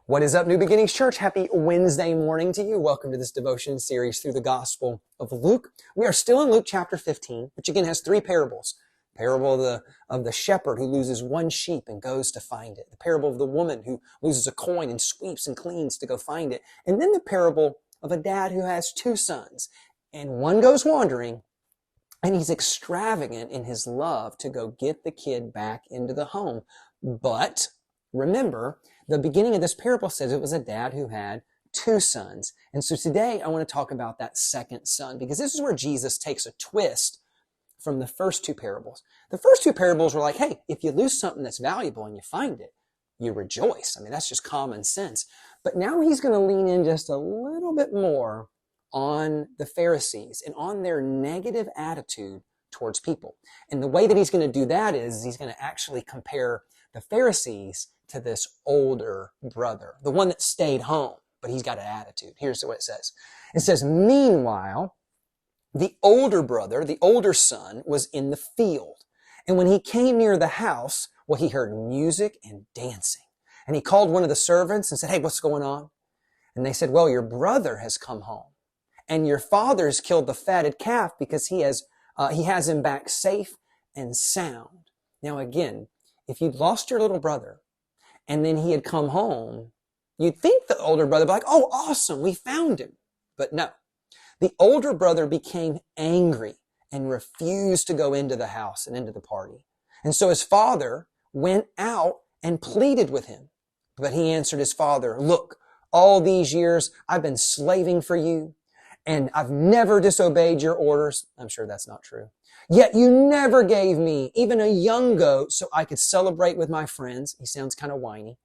What is up, New Beginnings Church? Happy Wednesday morning to you. Welcome to this devotion series through the Gospel of Luke. We are still in Luke chapter 15, which again has three parables. The parable of the shepherd who loses one sheep and goes to find it. The parable of the woman who loses a coin and sweeps and cleans to go find it. And then the parable of a dad who has two sons. And one goes wandering, and he's extravagant in his love to go get the kid back into the home. But remember, the beginning of this parable says it was a dad who had two sons. And so today I want to talk about that second son, because this is where Jesus takes a twist from the first two parables. The first two parables were like, hey, if you lose something that's valuable and you find it, you rejoice. I mean, that's just common sense. But now he's going to lean in just a little bit more on the Pharisees and on their negative attitude towards people. And the way that he's going to do that is he's going to actually compare the Pharisees to this older brother, the one that stayed home, but he's got an attitude. Here's what it says. It says, meanwhile, the older brother, the older son, was in the field. And when he came near the house, well, he heard music and dancing. And he called one of the servants and said, hey, what's going on? And they said, well, your brother has come home, and your father's killed the fatted calf because he has him back safe and sound. Now, again, if you'd lost your little brother and then he had come home, you'd think the older brother would be like, oh, awesome, we found him. But no, the older brother became angry and refused to go into the house and into the party. And so his father went out and pleaded with him. But he answered his father, look, all these years I've been slaving for you, and I've never disobeyed your orders. I'm sure that's not true. Yet you never gave me even a young goat so I could celebrate with my friends. He sounds kind of whiny.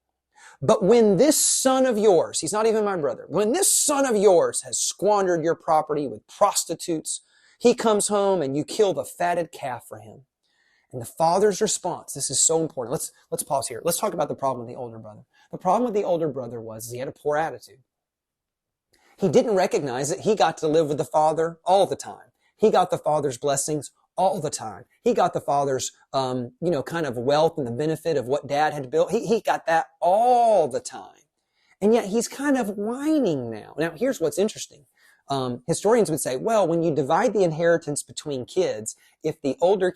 But when this son of yours, he's not even my brother, when this son of yours has squandered your property with prostitutes, he comes home and you kill the fatted calf for him. And the father's response, this is so important. Let's pause here. Let's talk about the problem with the older brother. The problem with the older brother was he had a poor attitude. He didn't recognize that he got to live with the father all the time. He got the father's blessings all the time. He got the father's, kind of wealth and the benefit of what dad had built. He got that all the time. And yet he's kind of whining now. Now, here's what's interesting. Historians would say, well, when you divide the inheritance between kids, if the younger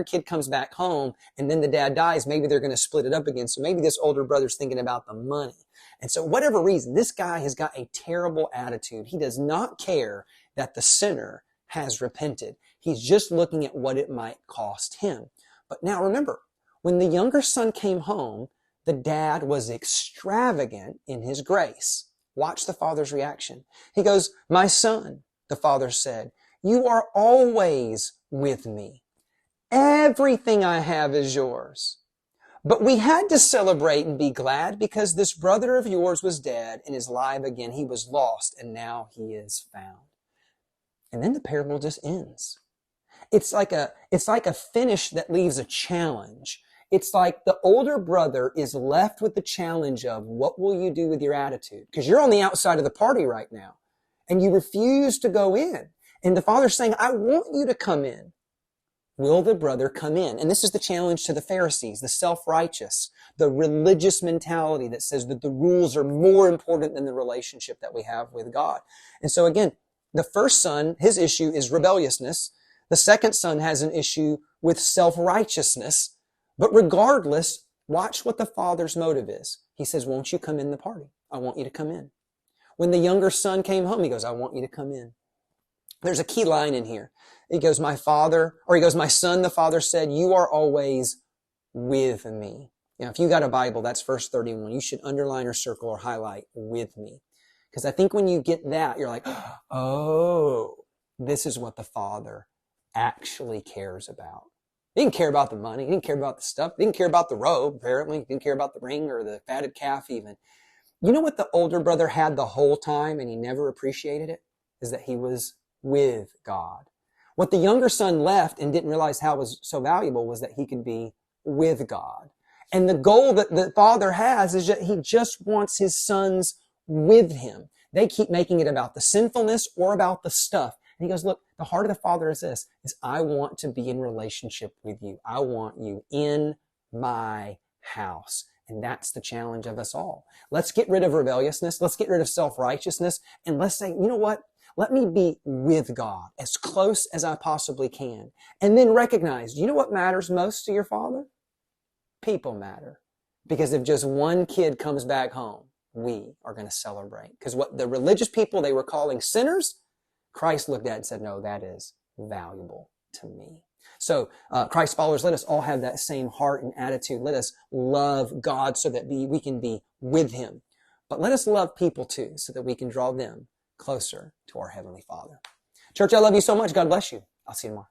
kid comes back home and then the dad dies, maybe they're going to split it up again. So maybe this older brother's thinking about the money. And so whatever reason, this guy has got a terrible attitude. He does not care that the sinner has repented. He's just looking at what it might cost him. But now remember, when the younger son came home, the dad was extravagant in his grace. Watch the father's reaction. He goes, my son, the father said, you are always with me. Everything I have is yours. But we had to celebrate and be glad because this brother of yours was dead and is alive again. He was lost and now he is found. And then the parable just ends. It's like a finish that leaves a challenge. It's like the older brother is left with the challenge of what will you do with your attitude? Because you're on the outside of the party right now and you refuse to go in. And the father's saying, I want you to come in. Will the brother come in? And this is the challenge to the Pharisees, the self-righteous, the religious mentality that says that the rules are more important than the relationship that we have with God. And so again, the first son, his issue is rebelliousness. The second son has an issue with self-righteousness. But regardless, watch what the father's motive is. He says, won't you come in the party? I want you to come in. When the younger son came home, he goes, I want you to come in. There's a key line in here. He goes, my son, the father said, you are always with me. Now, if you got a Bible, that's verse 31. You should underline or circle or highlight with me. Because I think when you get that, you're like, oh, this is what the father actually cares about. He didn't care about the money. He didn't care about the stuff. He didn't care about the robe, apparently. He didn't care about the ring or the fatted calf even. You know what the older brother had the whole time and he never appreciated it? Is that he was with God. What the younger son left and didn't realize how it was so valuable was that he could be with God. And the goal that the father has is that he just wants his sons with him. They keep making it about the sinfulness or about the stuff. And he goes, look, the heart of the father is this, is I want to be in relationship with you. I want you in my house. And that's the challenge of us all. Let's get rid of rebelliousness. Let's get rid of self-righteousness. And let's say, you know what? Let me be with God as close as I possibly can. And then recognize, you know what matters most to your Father? People matter. Because if just one kid comes back home, we are going to celebrate. Because what the religious people they were calling sinners, Christ looked at and said, no, that is valuable to me. So, Christ followers, let us all have that same heart and attitude. Let us love God so that we can be with Him. But let us love people too, so that we can draw them closer to our Heavenly Father. Church, I love you so much. God bless you. I'll see you tomorrow.